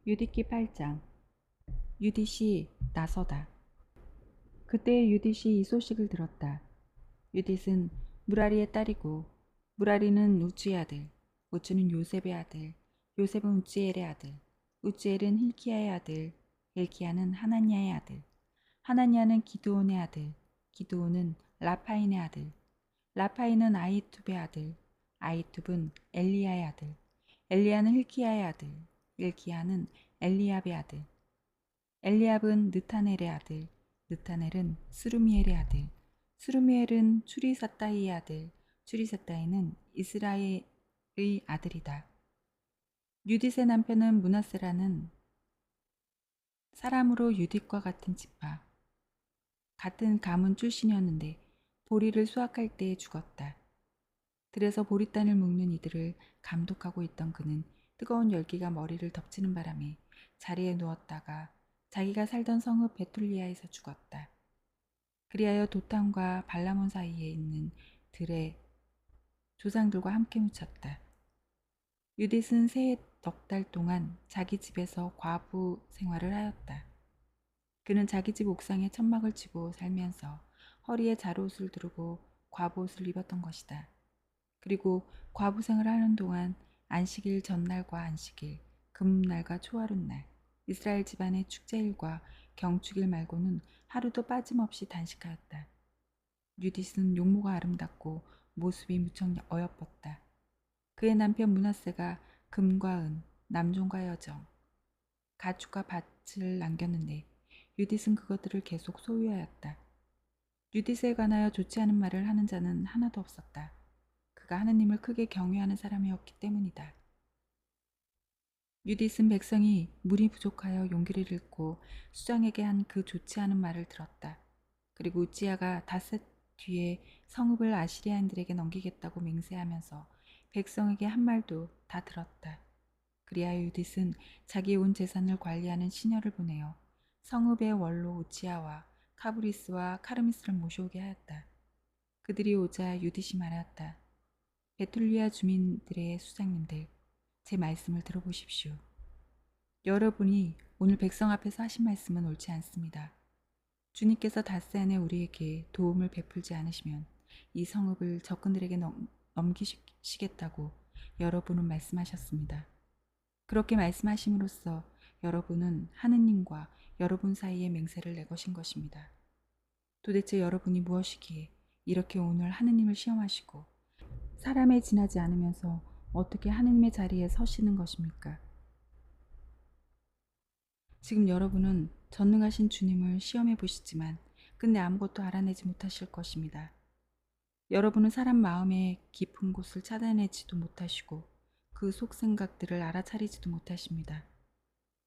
유디기 8장. 유딧이 나서다. 그때 유딧이 이 소식을 들었다. 유딧은 무라리의 딸이고, 무라리는 우찌의 아들, 우찌는 요셉의 아들, 요셉은 우찌엘의 아들, 우찌엘은 힐키야의 아들, 힐키야는 하나니아의 아들, 하나니아는 기드온의 아들, 기드온은 라파인의 아들, 라파인은 아히투브의 아들, 아히투브는 엘리야의 아들, 엘리야는 힐키야의 아들, 힐키야는 엘리압의 아들, 엘리압은 느타넬의 아들, 느타넬은 스루미엘의 아들, 스루미엘은 추리사따이의 아들, 추리사따이는 이스라엘의 아들이다. 유딧의 남편은 므낫세라는 사람으로 유딧과 같은 지파, 같은 가문 출신이었는데 보리를 수확할 때에 죽었다. 들에서 보리단을 묶는 이들을 감독하고 있던 그는 뜨거운 열기가 머리를 덮치는 바람에 자리에 누웠다가 자기가 살던 성읍 베툴리아에서 죽었다. 그리하여 도탄과 발라몬 사이에 있는 들에 조상들과 함께 묻혔다. 유딧은 새 넉 달 동안 자기 집에서 과부 생활을 하였다. 그는 자기 집 옥상에 천막을 치고 살면서 허리에 자루옷을 두르고 과부옷을 입었던 것이다. 그리고 과부 생활을 하는 동안 안식일 전날과 안식일, 금음날과 초하룻날, 이스라엘 집안의 축제일과 경축일 말고는 하루도 빠짐없이 단식하였다. 유딧은 용모가 아름답고 모습이 무척 어여뻤다. 그의 남편 므낫세가 금과 은, 남종과 여정, 가축과 밭을 남겼는데 유딧은 그것들을 계속 소유하였다. 유딧에 관하여 좋지 않은 말을 하는 자는 하나도 없었다. 그가 하느님을 크게 경외하는 사람이었기 때문이다. 유딧은 백성이 물이 부족하여 용기를 잃고 수장에게 한 그 좋지 않은 말을 들었다. 그리고 우찌야가 닷새 뒤에 성읍을 아시리아인들에게 넘기겠다고 맹세하면서 백성에게 한 말도 다 들었다. 그리하여 유딧은 자기의 온 재산을 관리하는 시녀를 보내어 성읍의 원로 우찌야와 카브리스와 카르미스를 모셔오게 하였다. 그들이 오자 유딧이 말하였다. 베툴리아 주민들의 수장님들, 제 말씀을 들어보십시오. 여러분이 오늘 백성 앞에서 하신 말씀은 옳지 않습니다. 주님께서 닷새 안에 우리에게 도움을 베풀지 않으시면 이 성읍을 적군들에게 넘기시겠다고 여러분은 말씀하셨습니다. 그렇게 말씀하심으로써 여러분은 하느님과 여러분 사이에 맹세를 내거신 것입니다. 도대체 여러분이 무엇이기에 이렇게 오늘 하느님을 시험하시고 사람에 지나지 않으면서 어떻게 하느님의 자리에 서시는 것입니까? 지금 여러분은 전능하신 주님을 시험해 보시지만 끝내 아무것도 알아내지 못하실 것입니다. 여러분은 사람 마음의 깊은 곳을 찾아내지도 못하시고 그 속생각들을 알아차리지도 못하십니다.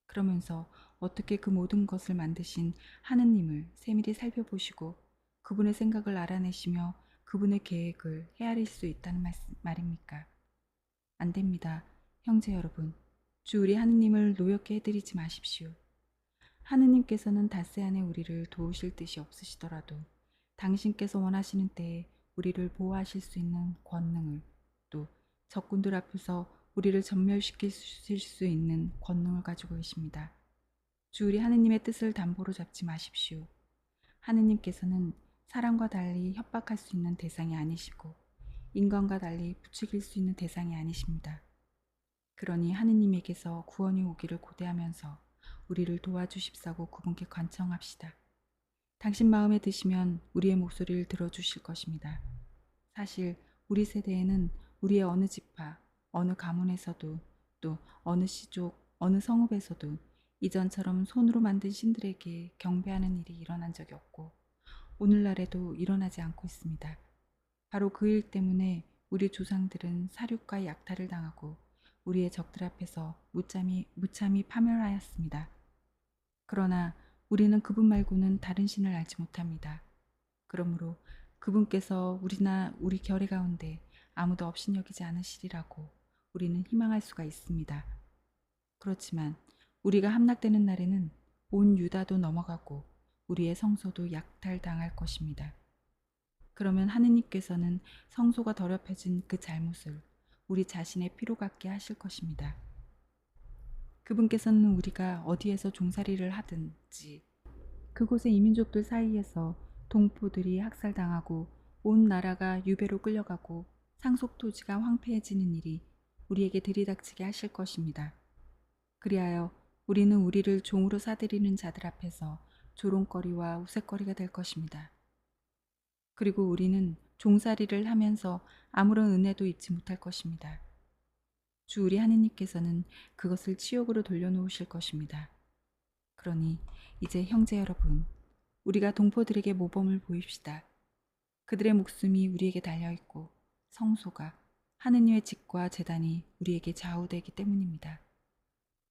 그러면서 어떻게 그 모든 것을 만드신 하느님을 세밀히 살펴보시고 그분의 생각을 알아내시며 그분의 계획을 헤아릴 수 있다는 말입니까? 안 됩니다. 형제 여러분, 주 우리 하느님을 노엽게 해드리지 마십시오. 하느님께서는 닷새 안에 우리를 도우실 뜻이 없으시더라도 당신께서 원하시는 때에 우리를 보호하실 수 있는 권능을 또 적군들 앞에서 우리를 전멸시킬 수 있는 권능을 가지고 계십니다. 주 우리 하느님의 뜻을 담보로 잡지 마십시오. 하느님께서는 사람과 달리 협박할 수 있는 대상이 아니시고 인간과 달리 부추길 수 있는 대상이 아니십니다. 그러니 하느님에게서 구원이 오기를 고대하면서 우리를 도와주십사고 그분께 간청합시다. 당신 마음에 드시면 우리의 목소리를 들어주실 것입니다. 사실 우리 세대에는 우리의 어느 지파, 어느 가문에서도 또 어느 시족, 어느 성읍에서도 이전처럼 손으로 만든 신들에게 경배하는 일이 일어난 적이 없고 오늘날에도 일어나지 않고 있습니다. 바로 그 일 때문에 우리 조상들은 사륙과 약탈을 당하고 우리의 적들 앞에서 무참히 파멸하였습니다. 그러나 우리는 그분 말고는 다른 신을 알지 못합니다. 그러므로 그분께서 우리 결의 가운데 아무도 업신여기지 않으시리라고 우리는 희망할 수가 있습니다. 그렇지만 우리가 함락되는 날에는 온 유다도 넘어가고 우리의 성소도 약탈당할 것입니다. 그러면 하느님께서는 성소가 더럽혀진 그 잘못을 우리 자신의 피로 같게 하실 것입니다. 그분께서는 우리가 어디에서 종살이를 하든지 그곳의 이민족들 사이에서 동포들이 학살당하고 온 나라가 유배로 끌려가고 상속토지가 황폐해지는 일이 우리에게 들이닥치게 하실 것입니다. 그리하여 우리는 우리를 종으로 사들이는 자들 앞에서 조롱거리와 우윳거리가 될 것입니다. 그리고 우리는 종살이를 하면서 아무런 은혜도 입지 못할 것입니다. 주 우리 하느님께서는 그것을 치욕으로 돌려놓으실 것입니다. 그러니 이제 형제 여러분, 우리가 동포들에게 모범을 보입시다. 그들의 목숨이 우리에게 달려있고 성소가 하느님의 집과 제단이 우리에게 좌우되기 때문입니다.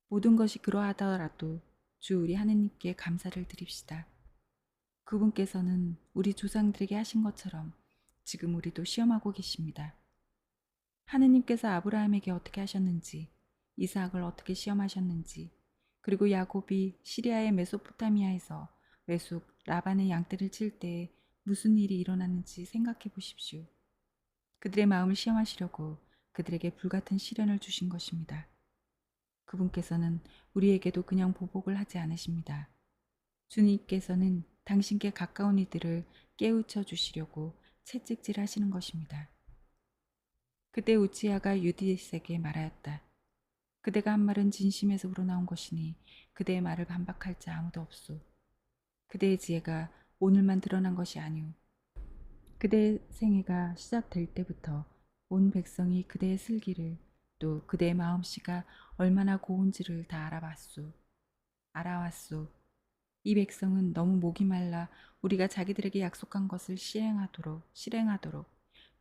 모든 것이 그러하더라도 주 우리 하느님께 감사를 드립시다. 그분께서는 우리 조상들에게 하신 것처럼 지금 우리도 시험하고 계십니다. 하느님께서 아브라함에게 어떻게 하셨는지, 이삭을 어떻게 시험하셨는지, 그리고 야곱이 시리아의 메소포타미아에서 외숙 라반의 양떼를 칠 때에 무슨 일이 일어났는지 생각해 보십시오. 그들의 마음을 시험하시려고 그들에게 불같은 시련을 주신 것입니다. 그분께서는 우리에게도 그냥 보복을 하지 않으십니다. 주님께서는 당신께 가까운 이들을 깨우쳐 주시려고 채찍질 하시는 것입니다. 그때 우치야가 유디스에게 말하였다. 그대가 한 말은 진심에서 우러나온 것이니 그대의 말을 반박할 자 아무도 없소. 그대의 지혜가 오늘만 드러난 것이 아니오. 그대의 생애가 시작될 때부터 온 백성이 그대의 슬기를 또 그대의 마음씨가 얼마나 고운지를 다 알아왔소. 이 백성은 너무 목이 말라 우리가 자기들에게 약속한 것을 실행하도록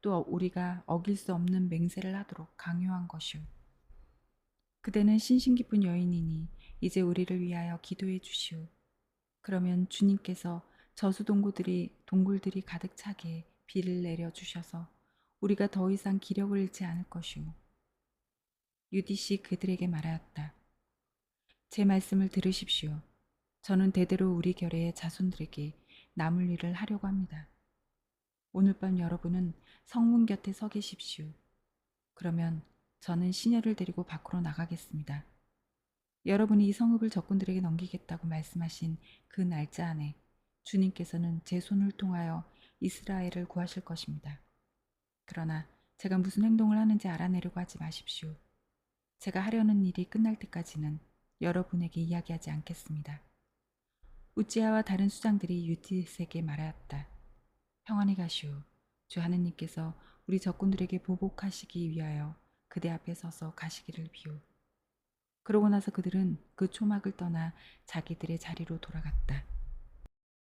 또 우리가 어길 수 없는 맹세를 하도록 강요한 것이오. 그대는 신심 깊은 여인이니 이제 우리를 위하여 기도해 주시오. 그러면 주님께서 동굴들이 가득 차게 비를 내려 주셔서 우리가 더 이상 기력을 잃지 않을 것이오. 유디시 그들에게 말하였다. 제 말씀을 들으십시오. 저는 대대로 우리 결의 자손들에게 남을 일을 하려고 합니다. 오늘 밤 여러분은 성문 곁에 서 계십시오. 그러면 저는 시녀를 데리고 밖으로 나가겠습니다. 여러분이 이 성읍을 적군들에게 넘기겠다고 말씀하신 그 날짜 안에 주님께서는 제 손을 통하여 이스라엘을 구하실 것입니다. 그러나 제가 무슨 행동을 하는지 알아내려고 하지 마십시오. 제가 하려는 일이 끝날 때까지는 여러분에게 이야기하지 않겠습니다. 우찌야와 다른 수장들이 유디스에게 말하였다. 평안히 가시오. 주 하느님께서 우리 적군들에게 보복하시기 위하여 그대 앞에 서서 가시기를 비오. 그러고 나서 그들은 그 초막을 떠나 자기들의 자리로 돌아갔다.